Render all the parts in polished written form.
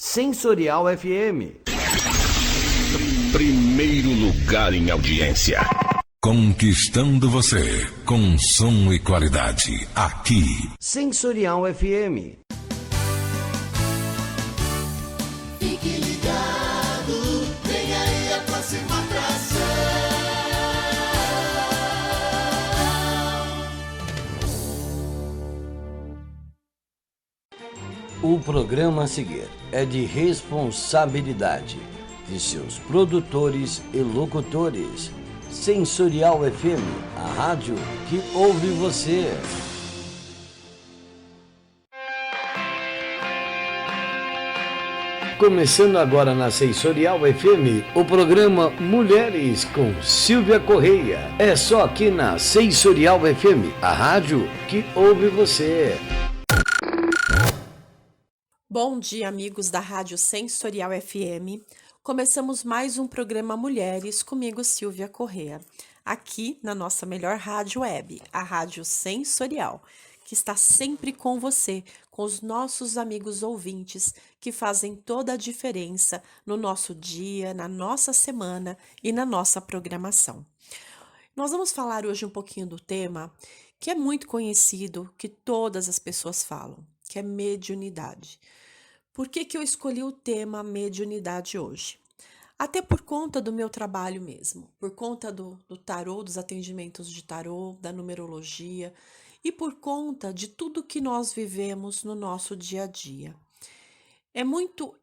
Sensorial FM. Primeiro lugar em audiência. Conquistando você com som e qualidade. Aqui. Sensorial FM. Fique ligado, vem aí a próxima atração. O programa a seguir é de responsabilidade de seus produtores e locutores. Sensorial FM, a rádio que ouve você. Começando agora na Sensorial FM, o programa Mulheres com Silvia Correia. É só aqui na Sensorial FM, a rádio que ouve você. Bom dia, amigos da Rádio Sensorial FM. Começamos mais um programa Mulheres comigo, Silvia Correia, aqui na nossa melhor rádio web, a Rádio Sensorial, que está sempre com você, com os nossos amigos ouvintes que fazem toda a diferença no nosso dia, na nossa semana e na nossa programação. Nós vamos falar hoje um pouquinho do tema que é muito conhecido, que todas as pessoas falam, que é mediunidade. Por que eu escolhi o tema mediunidade hoje? Até por conta do meu trabalho mesmo, por conta do tarô, dos atendimentos de tarô, da numerologia e por conta de tudo que nós vivemos no nosso dia a dia. É muito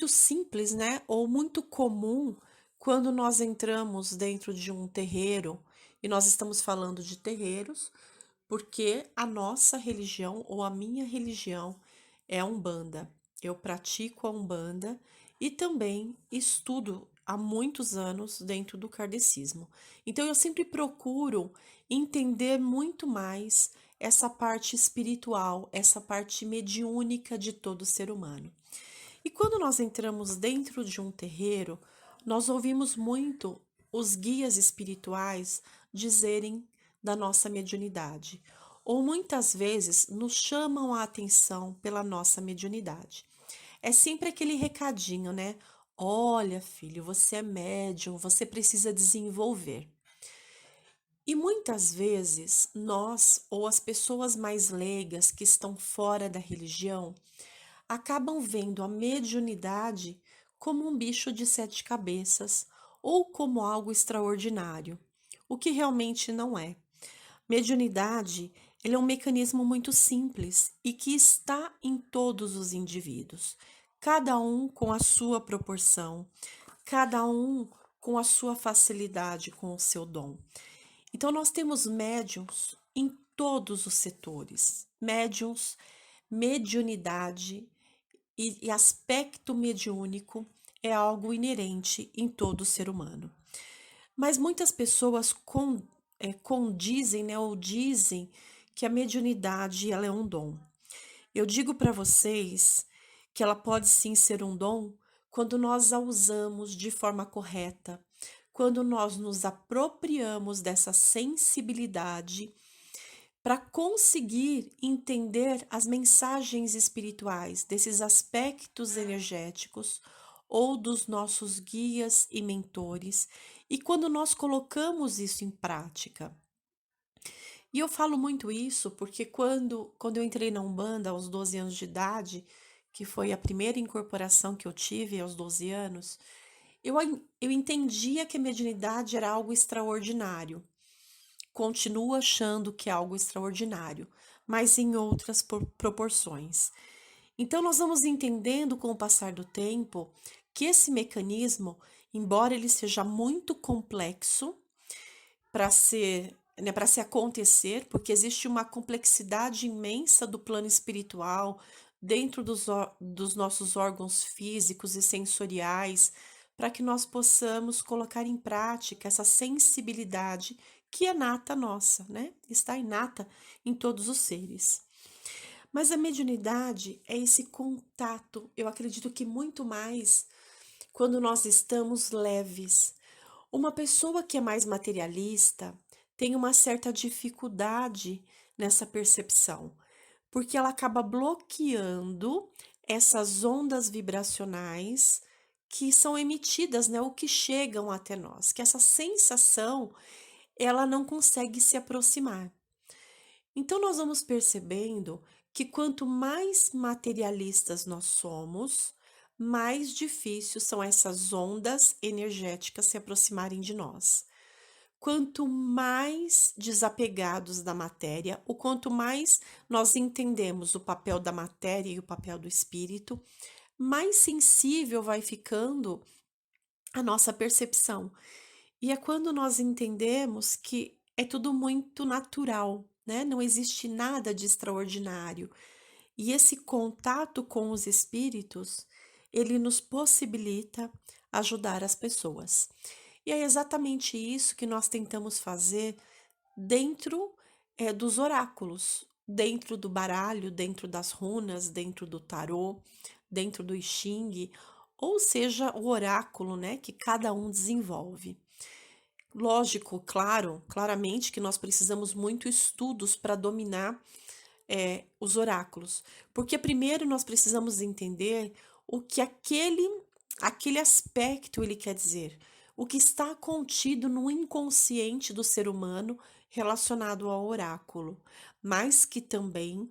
simples, né? Ou muito comum quando nós entramos dentro de um terreiro, e nós estamos falando de terreiros, porque a nossa religião ou a minha religião é a Umbanda. Eu pratico a Umbanda e também estudo há muitos anos dentro do kardecismo. Então eu sempre procuro entender muito mais essa parte espiritual, essa parte mediúnica de todo ser humano. E quando nós entramos dentro de um terreiro, nós ouvimos muito os guias espirituais dizerem da nossa mediunidade, ou muitas vezes nos chamam a atenção pela nossa mediunidade. É sempre aquele recadinho, né? Olha, filho, você é médium, você precisa desenvolver. E muitas vezes nós, ou as pessoas mais leigas que estão fora da religião, acabam vendo a mediunidade como um bicho de 7 cabeças ou como algo extraordinário, o que realmente não é. Mediunidade, ele é um mecanismo muito simples e que está em todos os indivíduos, cada um com a sua proporção, cada um com a sua facilidade, com o seu dom. Então, nós temos médiuns em todos os setores, médiuns, mediunidade e aspecto mediúnico é algo inerente em todo ser humano. Mas muitas pessoas condizem, né, ou dizem que a mediunidade ela é um dom. Eu digo para vocês que ela pode sim ser um dom quando nós a usamos de forma correta, quando nós nos apropriamos dessa sensibilidade para conseguir entender as mensagens espirituais, desses aspectos energéticos ou dos nossos guias e mentores, e quando nós colocamos isso em prática. E eu falo muito isso porque quando eu entrei na Umbanda aos 12 anos de idade, que foi a primeira incorporação que eu tive aos 12 anos, eu entendia que a mediunidade era algo extraordinário. Continuo achando que é algo extraordinário, mas em outras proporções. Então, nós vamos entendendo com o passar do tempo que esse mecanismo, embora ele seja muito complexo para se acontecer, porque existe uma complexidade imensa do plano espiritual dentro dos nossos órgãos físicos e sensoriais, para que nós possamos colocar em prática essa sensibilidade que é nata nossa, né? Está inata em todos os seres. Mas a mediunidade é esse contato, eu acredito que muito mais quando nós estamos leves. Uma pessoa que é mais materialista tem uma certa dificuldade nessa percepção, porque ela acaba bloqueando essas ondas vibracionais que são emitidas, né, ou que chegam até nós, que essa sensação ela não consegue se aproximar. Então nós vamos percebendo que quanto mais materialistas nós somos, mais difícil são essas ondas energéticas se aproximarem de nós. Quanto mais desapegados da matéria, ou quanto mais nós entendemos o papel da matéria e o papel do espírito, mais sensível vai ficando a nossa percepção. E é quando nós entendemos que é tudo muito natural, né? Não existe nada de extraordinário. E esse contato com os espíritos, ele nos possibilita ajudar as pessoas. E é exatamente isso que nós tentamos fazer dentro dos oráculos, dentro do baralho, dentro das runas, dentro do tarô, dentro do I Ching, ou seja, o oráculo, né, que cada um desenvolve. Lógico, claramente que nós precisamos muito estudos para dominar os oráculos, porque primeiro nós precisamos entender o que aquele aspecto ele quer dizer, o que está contido no inconsciente do ser humano relacionado ao oráculo, mas que também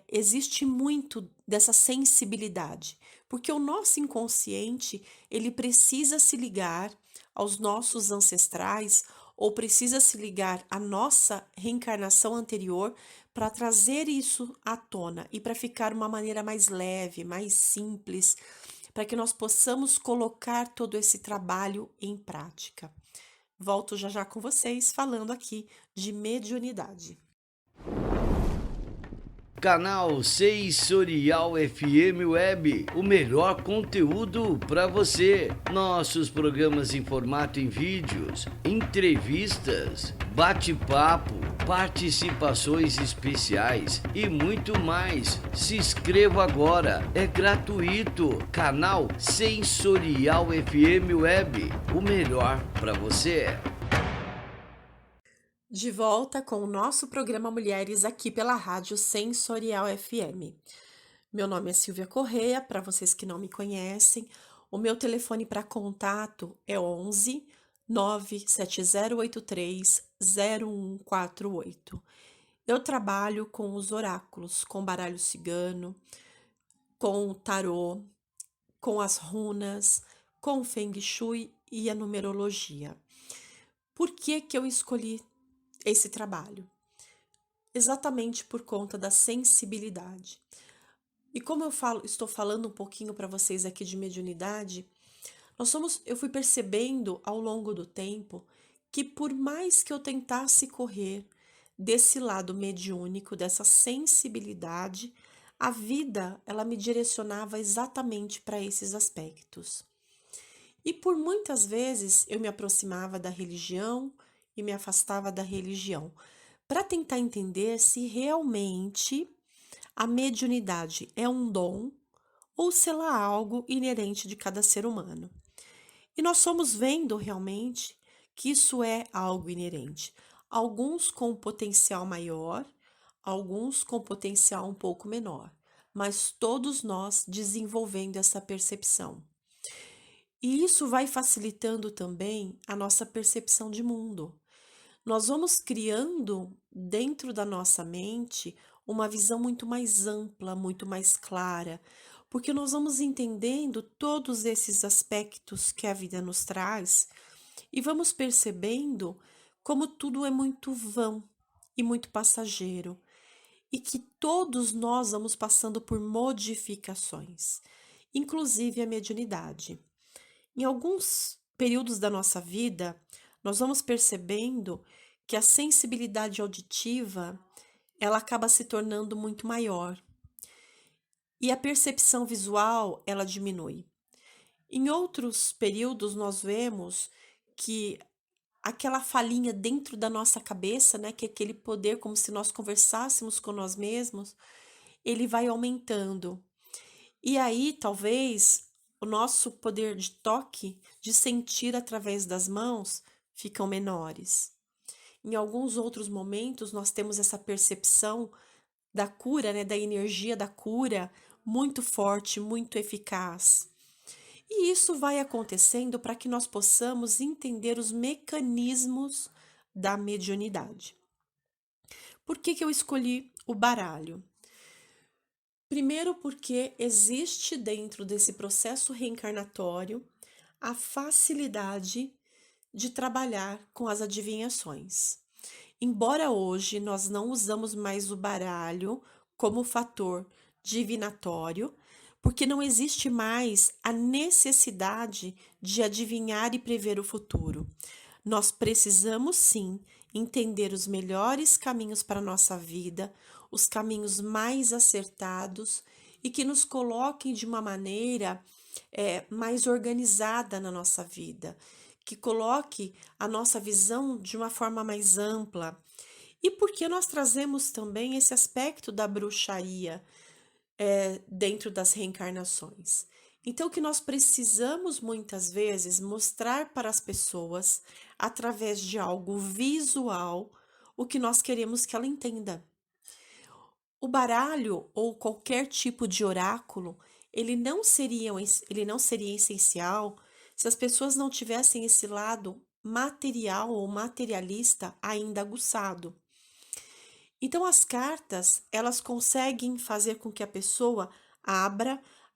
existe muito dessa sensibilidade, porque o nosso inconsciente ele precisa se ligar aos nossos ancestrais ou precisa se ligar à nossa reencarnação anterior para trazer isso à tona e para ficar uma maneira mais leve, mais simples, para que nós possamos colocar todo esse trabalho em prática. Volto já já com vocês falando aqui de mediunidade. Canal Sensorial FM Web, o melhor conteúdo para você. Nossos programas em formato em vídeos, entrevistas, bate-papo, participações especiais e muito mais. Se inscreva agora, é gratuito. Canal Sensorial FM Web, o melhor para você. De volta com o nosso programa Mulheres aqui pela Rádio Sensorial FM. Meu nome é Silvia Correia, para vocês que não me conhecem. O meu telefone para contato é 11 97083 0148. Eu trabalho com os oráculos, com baralho cigano, com o tarô, com as runas, com o Feng Shui e a numerologia. Por que eu escolhi esse trabalho? Exatamente por conta da sensibilidade. E como estou falando um pouquinho para vocês aqui de mediunidade, eu fui percebendo ao longo do tempo que por mais que eu tentasse correr desse lado mediúnico, dessa sensibilidade, a vida ela me direcionava exatamente para esses aspectos. E por muitas vezes eu me aproximava da religião e me afastava da religião, para tentar entender se realmente a mediunidade é um dom ou se ela é algo inerente de cada ser humano. E nós fomos vendo realmente que isso é algo inerente. Alguns com potencial maior, alguns com potencial um pouco menor, mas todos nós desenvolvendo essa percepção. E isso vai facilitando também a nossa percepção de mundo. Nós vamos criando dentro da nossa mente uma visão muito mais ampla, muito mais clara, porque nós vamos entendendo todos esses aspectos que a vida nos traz e vamos percebendo como tudo é muito vão e muito passageiro e que todos nós vamos passando por modificações, inclusive a mediunidade. Em alguns períodos da nossa vida, nós vamos percebendo que a sensibilidade auditiva ela acaba se tornando muito maior e a percepção visual ela diminui. Em outros períodos nós vemos que aquela falinha dentro da nossa cabeça, né, que é aquele poder como se nós conversássemos com nós mesmos, ele vai aumentando. E aí talvez o nosso poder de toque, de sentir através das mãos, ficam menores. Em alguns outros momentos, nós temos essa percepção da cura, né, da energia da cura, muito forte, muito eficaz. E isso vai acontecendo para que nós possamos entender os mecanismos da mediunidade. Por que eu escolhi o baralho? Primeiro, porque existe dentro desse processo reencarnatório a facilidade de trabalhar com as adivinhações. Embora hoje nós não usamos mais o baralho como fator divinatório, porque não existe mais a necessidade de adivinhar e prever o futuro. Nós precisamos sim entender os melhores caminhos para a nossa vida, os caminhos mais acertados e que nos coloquem de uma maneira mais organizada na nossa vida, que coloque a nossa visão de uma forma mais ampla. E porque nós trazemos também esse aspecto da bruxaria dentro das reencarnações. Então, o que nós precisamos muitas vezes mostrar para as pessoas, através de algo visual, o que nós queremos que ela entenda. O baralho ou qualquer tipo de oráculo, ele não seria essencial se as pessoas não tivessem esse lado material ou materialista ainda aguçado. Então, as cartas, elas conseguem fazer com que a pessoa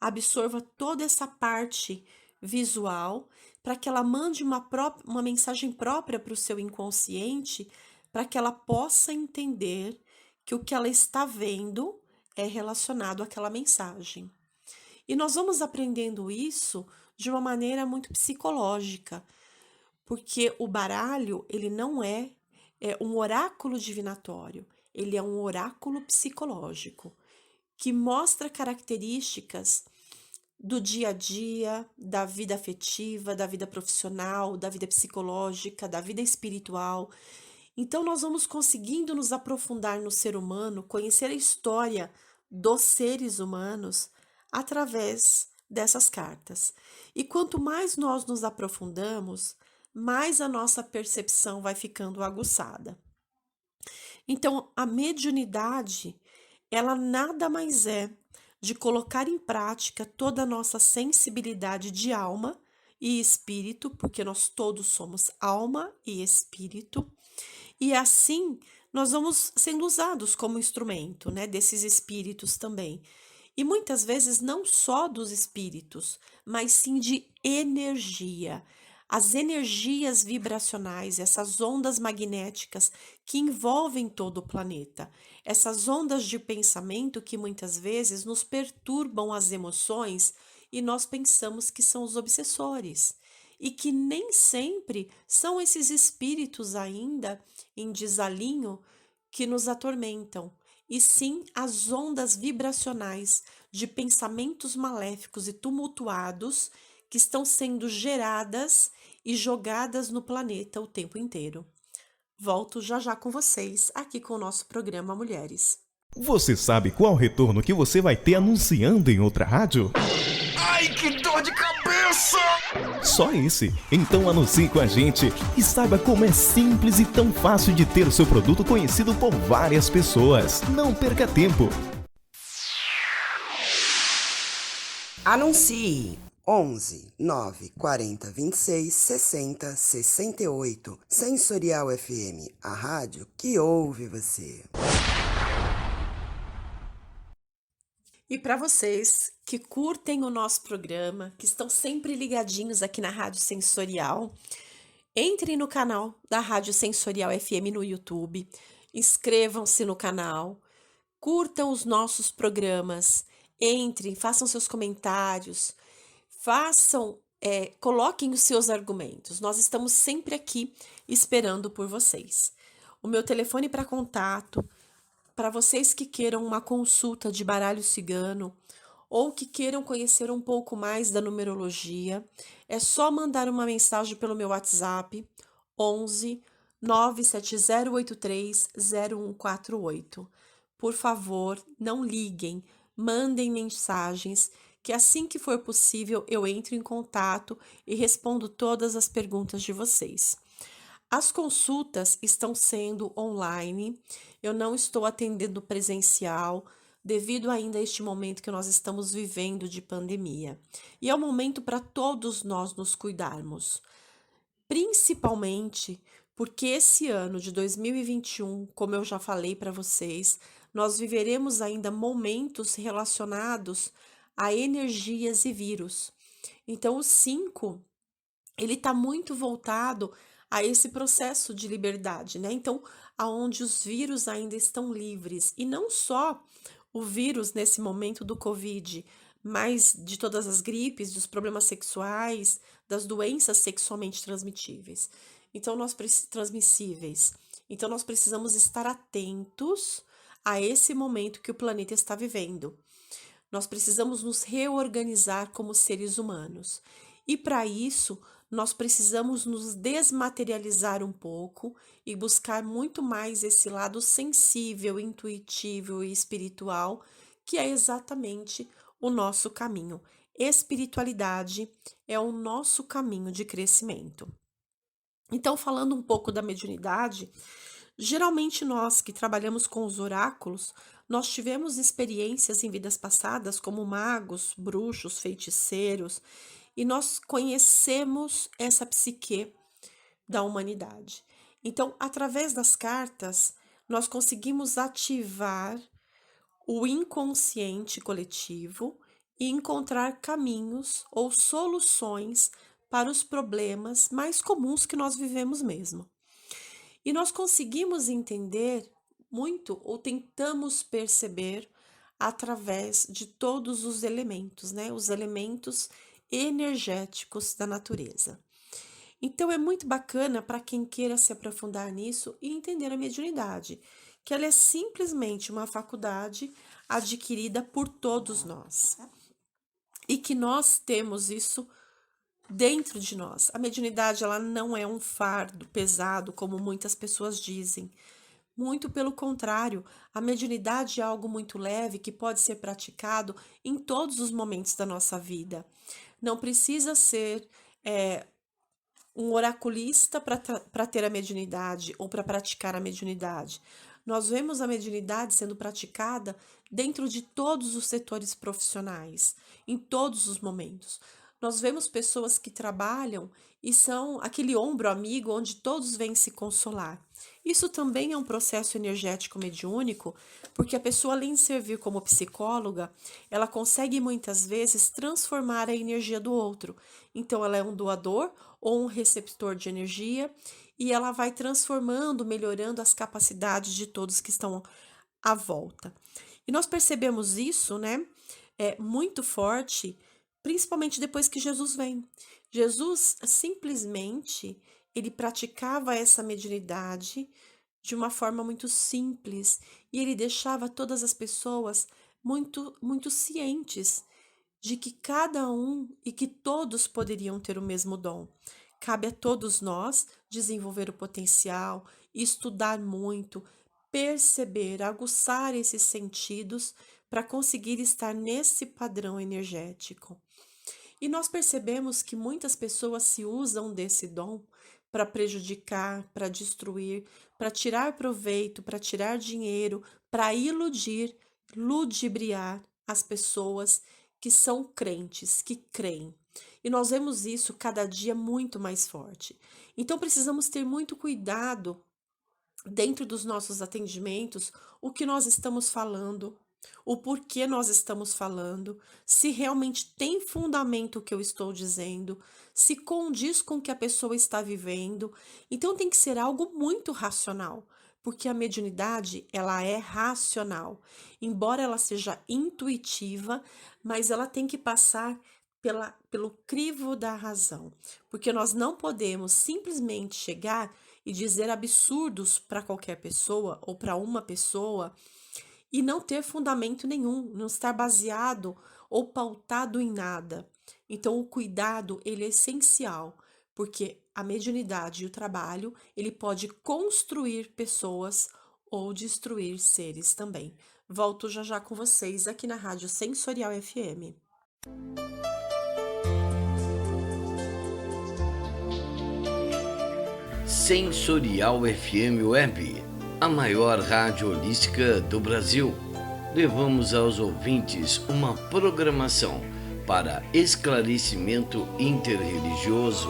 absorva toda essa parte visual, para que ela mande uma mensagem própria para o seu inconsciente, para que ela possa entender que o que ela está vendo é relacionado àquela mensagem. E nós vamos aprendendo isso de uma maneira muito psicológica, porque o baralho, ele não é um oráculo divinatório, ele é um oráculo psicológico, que mostra características do dia a dia, da vida afetiva, da vida profissional, da vida psicológica, da vida espiritual. Então, nós vamos conseguindo nos aprofundar no ser humano, conhecer a história dos seres humanos através dessas cartas. E quanto mais nós nos aprofundamos, mais a nossa percepção vai ficando aguçada. Então, a mediunidade, ela nada mais é de colocar em prática toda a nossa sensibilidade de alma e espírito, porque nós todos somos alma e espírito, e assim nós vamos sendo usados como instrumento, desses espíritos também. E muitas vezes não só dos espíritos, mas sim de energia. As energias vibracionais, essas ondas magnéticas que envolvem todo o planeta, essas ondas de pensamento que muitas vezes nos perturbam as emoções e nós pensamos que são os obsessores, e que nem sempre são esses espíritos ainda em desalinho que nos atormentam, e sim as ondas vibracionais de pensamentos maléficos e tumultuados que estão sendo geradas e jogadas no planeta o tempo inteiro. Volto já já com vocês, aqui com o nosso programa Mulheres. Você sabe qual retorno que você vai ter anunciando em outra rádio? Ai, que dor de cabeça! Só esse? Então anuncie com a gente e saiba como é simples e tão fácil de ter o seu produto conhecido por várias pessoas. Não perca tempo. Anuncie 11 9 40 26 60 68. Sensorial FM, a rádio que ouve você. E para vocês que curtem o nosso programa, que estão sempre ligadinhos aqui na Rádio Sensorial, entrem no canal da Rádio Sensorial FM no YouTube, inscrevam-se no canal, curtam os nossos programas, entrem, façam seus comentários, coloquem os seus argumentos. Nós estamos sempre aqui esperando por vocês. O meu telefone para contato, para vocês que queiram uma consulta de baralho cigano ou que queiram conhecer um pouco mais da numerologia, é só mandar uma mensagem pelo meu WhatsApp 11 97083 0148. Por favor, não liguem, mandem mensagens, que assim que for possível eu entro em contato e respondo todas as perguntas de vocês. As consultas estão sendo online, eu não estou atendendo presencial, devido ainda a este momento que nós estamos vivendo de pandemia. E é um momento para todos nós nos cuidarmos, principalmente porque esse ano de 2021, como eu já falei para vocês, nós viveremos ainda momentos relacionados a energias e vírus. Então, o 5 ele está muito voltado a esse processo de liberdade, né? Então, aonde os vírus ainda estão livres, e não só o vírus nesse momento do Covid, mas de todas as gripes, dos problemas sexuais, das doenças sexualmente transmitíveis. Então, transmissíveis. Então, nós precisamos estar atentos a esse momento que o planeta está vivendo. Nós precisamos nos reorganizar como seres humanos. E para isso, nós precisamos nos desmaterializar um pouco e buscar muito mais esse lado sensível, intuitivo e espiritual, que é exatamente o nosso caminho. Espiritualidade é o nosso caminho de crescimento. Então, falando um pouco da mediunidade, geralmente nós que trabalhamos com os oráculos, nós tivemos experiências em vidas passadas como magos, bruxos, feiticeiros, e nós conhecemos essa psique da humanidade. Então, através das cartas, nós conseguimos ativar o inconsciente coletivo e encontrar caminhos ou soluções para os problemas mais comuns que nós vivemos mesmo. E nós conseguimos entender muito, ou tentamos perceber, através de todos os elementos, né? Os elementos energéticos da natureza. Então é muito bacana para quem queira se aprofundar nisso e entender a mediunidade, que ela é simplesmente uma faculdade adquirida por todos nós. E que nós temos isso dentro de nós. A mediunidade, ela não é um fardo pesado, como muitas pessoas dizem. Muito pelo contrário, a mediunidade é algo muito leve que pode ser praticado em todos os momentos da nossa vida. Não precisa ser um oraculista para ter a mediunidade ou para praticar a mediunidade. Nós vemos a mediunidade sendo praticada dentro de todos os setores profissionais, em todos os momentos. Nós vemos pessoas que trabalham e são aquele ombro amigo onde todos vêm se consolar. Isso também é um processo energético mediúnico, porque a pessoa, além de servir como psicóloga, ela consegue muitas vezes transformar a energia do outro. Então, ela é um doador ou um receptor de energia e ela vai transformando, melhorando as capacidades de todos que estão à volta. E nós percebemos isso, né, muito forte, principalmente depois que Jesus vem. Jesus simplesmente, ele praticava essa mediunidade de uma forma muito simples e ele deixava todas as pessoas muito cientes de que cada um e que todos poderiam ter o mesmo dom. Cabe a todos nós desenvolver o potencial, estudar muito, perceber, aguçar esses sentidos para conseguir estar nesse padrão energético. E nós percebemos que muitas pessoas se usam desse dom para prejudicar, para destruir, para tirar proveito, para tirar dinheiro, para iludir, ludibriar as pessoas que são crentes, que creem. E nós vemos isso cada dia muito mais forte. Então precisamos ter muito cuidado dentro dos nossos atendimentos, o que nós estamos falando, o porquê nós estamos falando, se realmente tem fundamento o que eu estou dizendo, se condiz com o que a pessoa está vivendo. Então tem que ser algo muito racional, porque a mediunidade, ela é racional. Embora ela seja intuitiva, mas ela tem que passar pelo crivo da razão, porque nós não podemos simplesmente chegar e dizer absurdos para qualquer pessoa ou para uma pessoa e não ter fundamento nenhum, não estar baseado ou pautado em nada. Então o cuidado, ele é essencial, porque a mediunidade e o trabalho, ele pode construir pessoas ou destruir seres também. Volto já já com vocês aqui na Rádio Sensorial FM. Sensorial FM Web, a maior rádio holística do Brasil. levamos aos ouvintes uma programação para esclarecimento interreligioso,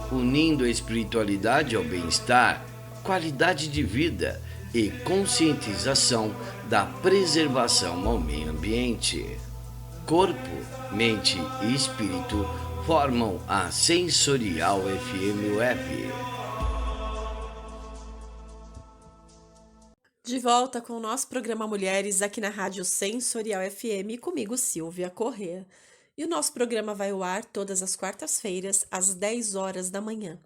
unindo a espiritualidade ao bem-estar, qualidade de vida e conscientização da preservação ao meio ambiente. Corpo, mente e espírito formam a Sensorial FM Web. De volta com o nosso programa Mulheres aqui na Rádio Sensorial FM, comigo Silvia Corrêa. E o nosso programa vai ao ar todas as quartas-feiras, às 10 horas da manhã.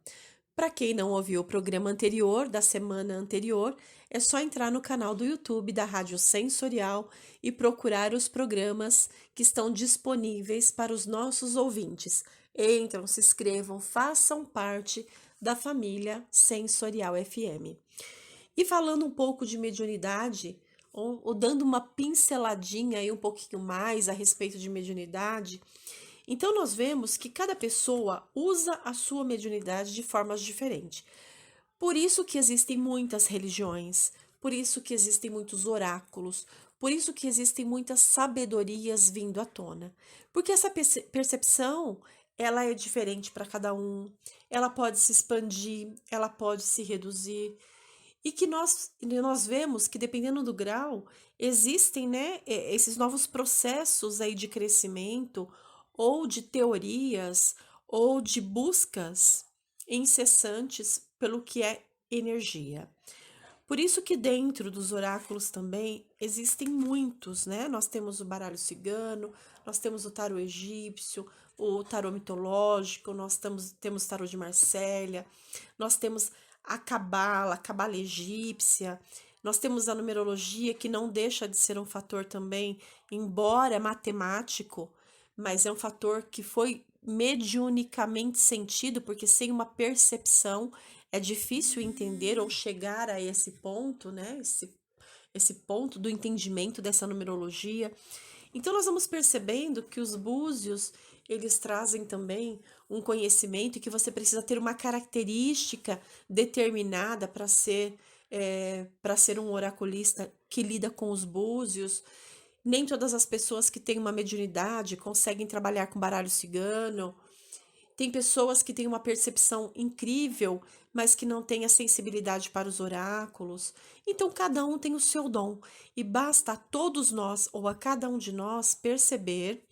Para quem não ouviu o programa anterior, da semana anterior, é só entrar no canal do YouTube da Rádio Sensorial e procurar os programas que estão disponíveis para os nossos ouvintes. Entram, se inscrevam, façam parte da família Sensorial FM. E falando um pouco de mediunidade, ou dando uma pinceladinha aí um pouquinho mais a respeito de mediunidade, então nós vemos que cada pessoa usa a sua mediunidade de formas diferentes. Por isso que existem muitas religiões, por isso que existem muitos oráculos, por isso que existem muitas sabedorias vindo à tona. Porque essa percepção, ela é diferente para cada um, ela pode se expandir, ela pode se reduzir. E que nós vemos que, dependendo do grau, existem, né, esses novos processos aí de crescimento, ou de teorias, ou de buscas incessantes pelo que é energia. Por isso que dentro dos oráculos também existem muitos, né? Nós temos o baralho cigano, nós temos o tarô egípcio, o tarô mitológico, nós temos o tarô de Marsella, nós temos a cabala egípcia, nós temos a numerologia, que não deixa de ser um fator também, embora matemático, mas é um fator que foi mediunicamente sentido, porque sem uma percepção é difícil entender ou chegar a esse ponto, né? Esse ponto do entendimento dessa numerologia. Então nós vamos percebendo que os búzios, eles trazem também um conhecimento, que você precisa ter uma característica determinada para ser um oraculista que lida com os búzios. Nem todas as pessoas que têm uma mediunidade conseguem trabalhar com baralho cigano. Tem pessoas que têm uma percepção incrível, mas que não têm a sensibilidade para os oráculos. Então, cada um tem o seu dom. E basta a todos nós, ou a cada um de nós, perceber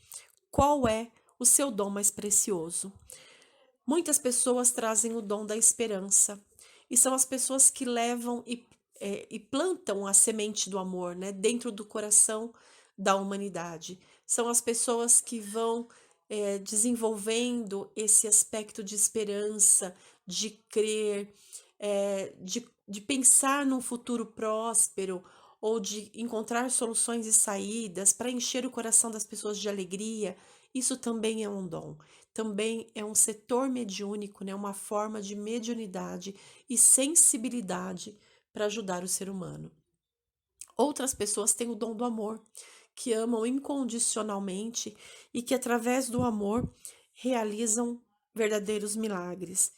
qual é o seu dom mais precioso. Muitas pessoas trazem o dom da esperança. E são as pessoas que levam e plantam a semente do amor, né, dentro do coração da humanidade. São as pessoas que vão desenvolvendo esse aspecto de esperança, de crer, de pensar num futuro próspero, ou de encontrar soluções e saídas para encher o coração das pessoas de alegria. Isso também é um dom, também é um setor mediúnico, né? Uma forma de mediunidade e sensibilidade para ajudar o ser humano. Outras pessoas têm o dom do amor, que amam incondicionalmente e que, através do amor, realizam verdadeiros milagres.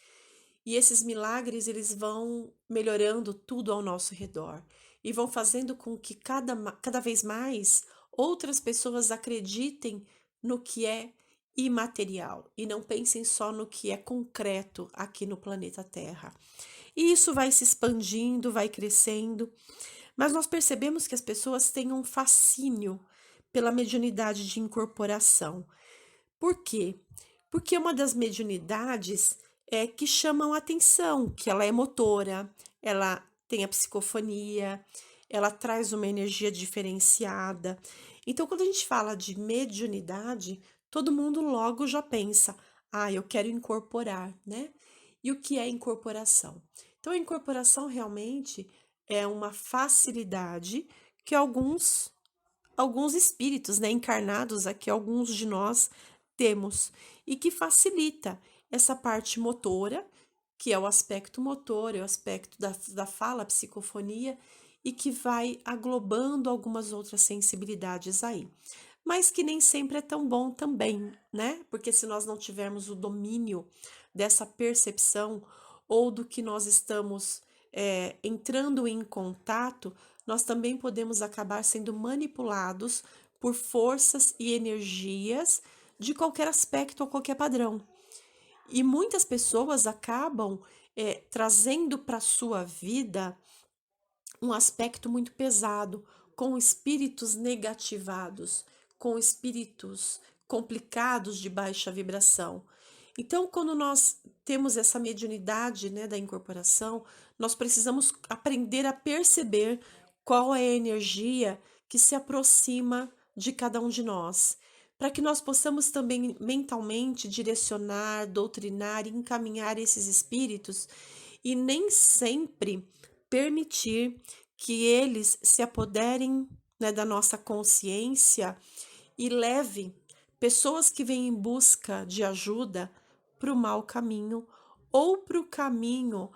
E esses milagres, eles vão melhorando tudo ao nosso redor e vão fazendo com que cada vez mais outras pessoas acreditem no que é imaterial e não pensem só no que é concreto aqui no planeta Terra. E isso vai se expandindo, vai crescendo, mas nós percebemos que as pessoas têm um fascínio pela mediunidade de incorporação. Por quê? Porque uma das mediunidades que chamam a atenção, que ela é motora, ela tem a psicofonia, ela traz uma energia diferenciada. Então, quando a gente fala de mediunidade, todo mundo logo já pensa, eu quero incorporar, né? E o que é incorporação? Então, a incorporação realmente é uma facilidade que alguns espíritos, né, encarnados aqui, alguns de nós temos, e que facilita essa parte motora, que é o aspecto motor, é o aspecto da fala, psicofonia, e que vai aglobando algumas outras sensibilidades aí. Mas que nem sempre é tão bom também, né? Porque se nós não tivermos o domínio dessa percepção ou do que nós estamos entrando em contato, nós também podemos acabar sendo manipulados por forças e energias de qualquer aspecto ou qualquer padrão. E muitas pessoas acabam trazendo para a sua vida um aspecto muito pesado, com espíritos negativados, com espíritos complicados de baixa vibração. Então, quando nós temos essa mediunidade, né, da incorporação, nós precisamos aprender a perceber qual é a energia que se aproxima de cada um de nós, para que nós possamos também mentalmente direcionar, doutrinar e encaminhar esses espíritos e nem sempre permitir que eles se apoderem, né, da nossa consciência e leve pessoas que vêm em busca de ajuda para o mau caminho ou para o caminho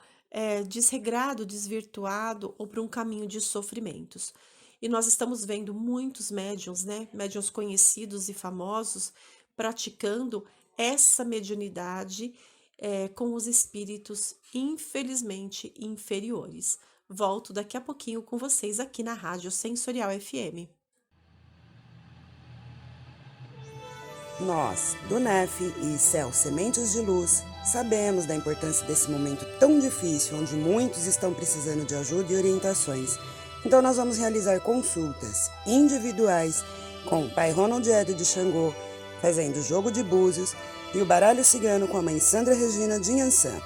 desregrado, desvirtuado ou para um caminho de sofrimentos. E nós estamos vendo muitos médiuns, né, médiuns conhecidos e famosos, praticando essa mediunidade com os espíritos infelizmente inferiores. Volto daqui a pouquinho com vocês aqui na Rádio Sensorial FM. Nós, do NEF e Céu Sementes de Luz, sabemos da importância desse momento tão difícil, onde muitos estão precisando de ajuda e orientações. Então nós vamos realizar consultas individuais com o Pai Ronald Edo de Xangô, fazendo jogo de búzios, e o baralho cigano com a Mãe Sandra Regina de Inhansã.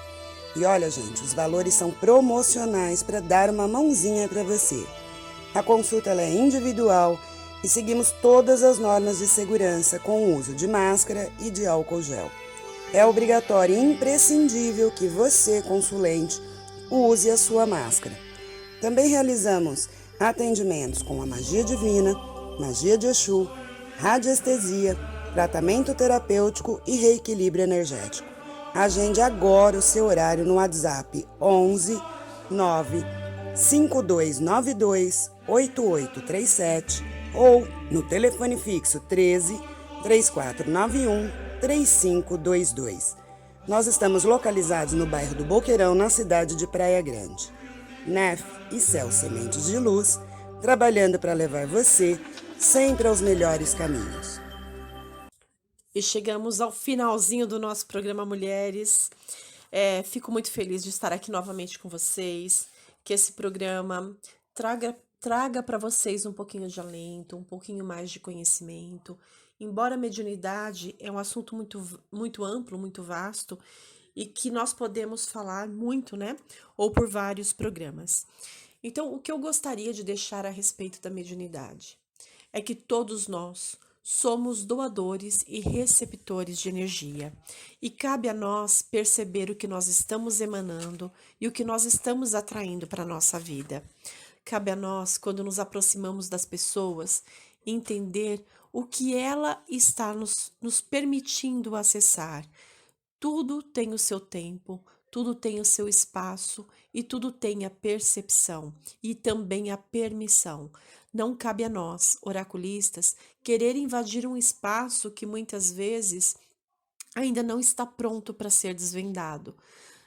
E olha, gente, os valores são promocionais para dar uma mãozinha para você. A consulta ela é individual e seguimos todas as normas de segurança com o uso de máscara e de álcool gel. É obrigatório e imprescindível que você, consulente, use a sua máscara. Também realizamos atendimentos com a magia divina, magia de Exu, radiestesia, tratamento terapêutico e reequilíbrio energético. Agende agora o seu horário no WhatsApp 11 9 5292 8837 ou no telefone fixo 13 3491 3522. Nós estamos localizados no bairro do Boqueirão, na cidade de Praia Grande. NEF e Céu Sementes de Luz, trabalhando para levar você sempre aos melhores caminhos. E chegamos ao finalzinho do nosso programa Mulheres. Fico muito feliz de estar aqui novamente com vocês, que esse programa traga para vocês um pouquinho de alento, um pouquinho mais de conhecimento. Embora a mediunidade é um assunto muito amplo, muito vasto, e que nós podemos falar muito, né? Ou por vários programas. Então, o que eu gostaria de deixar a respeito da mediunidade é que todos nós somos doadores e receptores de energia, e cabe a nós perceber o que nós estamos emanando e o que nós estamos atraindo para a nossa vida. Cabe a nós, quando nos aproximamos das pessoas, entender o que ela está nos permitindo acessar. Tudo tem o seu tempo, tudo tem o seu espaço e tudo tem a percepção e também a permissão. Não cabe a nós, oraculistas, querer invadir um espaço que muitas vezes ainda não está pronto para ser desvendado.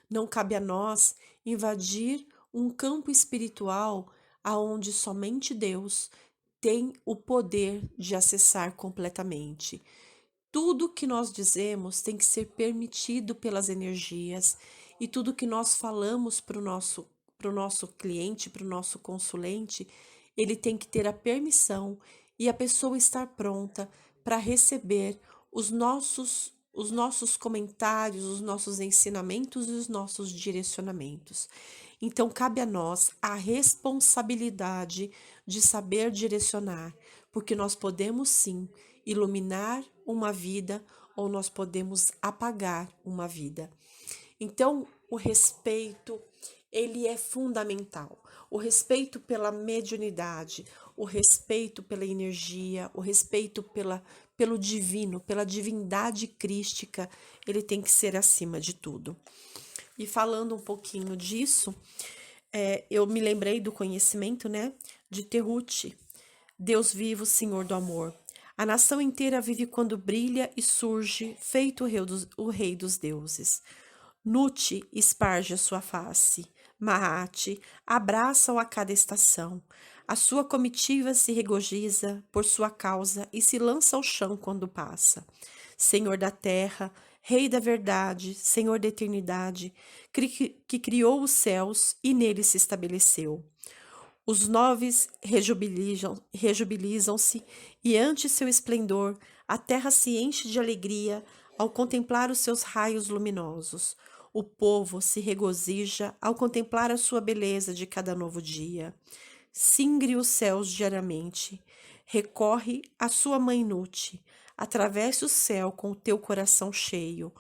Não cabe a nós invadir um campo espiritual aonde somente Deus tem o poder de acessar completamente. Tudo que nós dizemos tem que ser permitido pelas energias e tudo que nós falamos para o nosso cliente, para o nosso consulente, ele tem que ter a permissão e a pessoa estar pronta para receber os nossos comentários, os nossos ensinamentos e os nossos direcionamentos. Então, cabe a nós a responsabilidade de saber direcionar, porque nós podemos sim iluminar uma vida ou nós podemos apagar uma vida. Então, o respeito, ele é fundamental. O respeito pela mediunidade, o respeito pela energia, o respeito pelo divino, pela divindade crística, ele tem que ser acima de tudo. E falando um pouquinho disso, eu me lembrei do conhecimento, né, de Terute, Deus vivo, Senhor do amor. A nação inteira vive quando brilha e surge, feito o rei dos deuses. Nuti esparge a sua face, Mahati abraça-o a cada estação. A sua comitiva se regozija por sua causa e se lança ao chão quando passa. Senhor da terra, Rei da verdade, Senhor da eternidade, que criou os céus e neles se estabeleceu. Os noves rejubilizam-se e ante seu esplendor a terra se enche de alegria ao contemplar os seus raios luminosos. O povo se regozija ao contemplar a sua beleza de cada novo dia. Cingre os céus diariamente, recorre à sua mãe Nute, atravesse o céu com o teu coração cheio.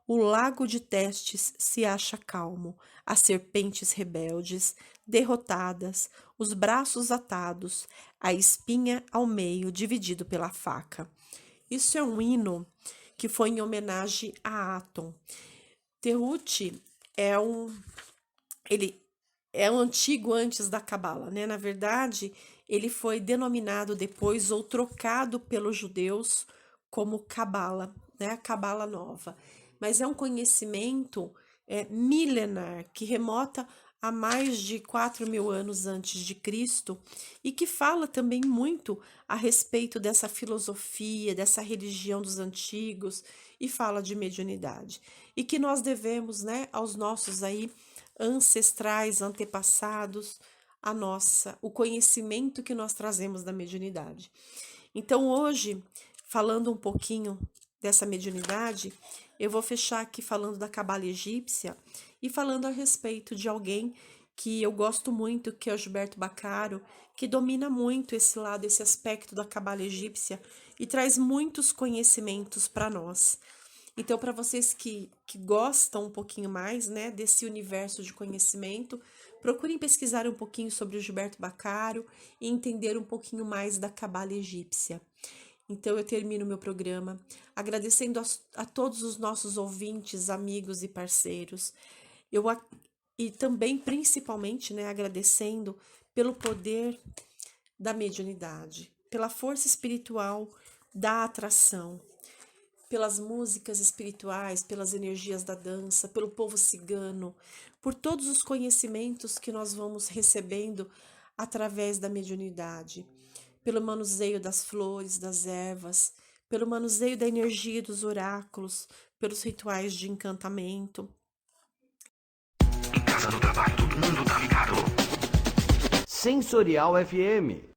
O lago de Testes se acha calmo, as serpentes rebeldes, derrotadas, os braços atados, a espinha ao meio, dividido pela faca. Isso é um hino que foi em homenagem a Atom. Terute ele é o antigo antes da Cabala, né? Na verdade, ele foi denominado depois ou trocado pelos judeus como Cabala, né? A Cabala Nova. Mas é um conhecimento milenar que remota a mais de 4.000 anos antes de Cristo e que fala também muito a respeito dessa filosofia, dessa religião dos antigos e fala de mediunidade. E que nós devemos, né, aos nossos aí ancestrais, antepassados, o conhecimento que nós trazemos da mediunidade. Então hoje, falando um pouquinho dessa mediunidade, eu vou fechar aqui falando da Cabala egípcia e falando a respeito de alguém que eu gosto muito, que é o Gilberto Bacaro, que domina muito esse lado, esse aspecto da Cabala egípcia e traz muitos conhecimentos para nós. Então, para vocês que gostam um pouquinho mais, né, desse universo de conhecimento, procurem pesquisar um pouquinho sobre o Gilberto Bacaro e entender um pouquinho mais da Cabala egípcia. Então, eu termino meu programa agradecendo a todos os nossos ouvintes, amigos e parceiros. E também, principalmente, né, agradecendo pelo poder da mediunidade, pela força espiritual da atração, pelas músicas espirituais, pelas energias da dança, pelo povo cigano, por todos os conhecimentos que nós vamos recebendo através da mediunidade, pelo manuseio das flores, das ervas, pelo manuseio da energia dos oráculos, pelos rituais de encantamento. Em casa, no trabalho, todo mundo tá ligado. Sensorial FM.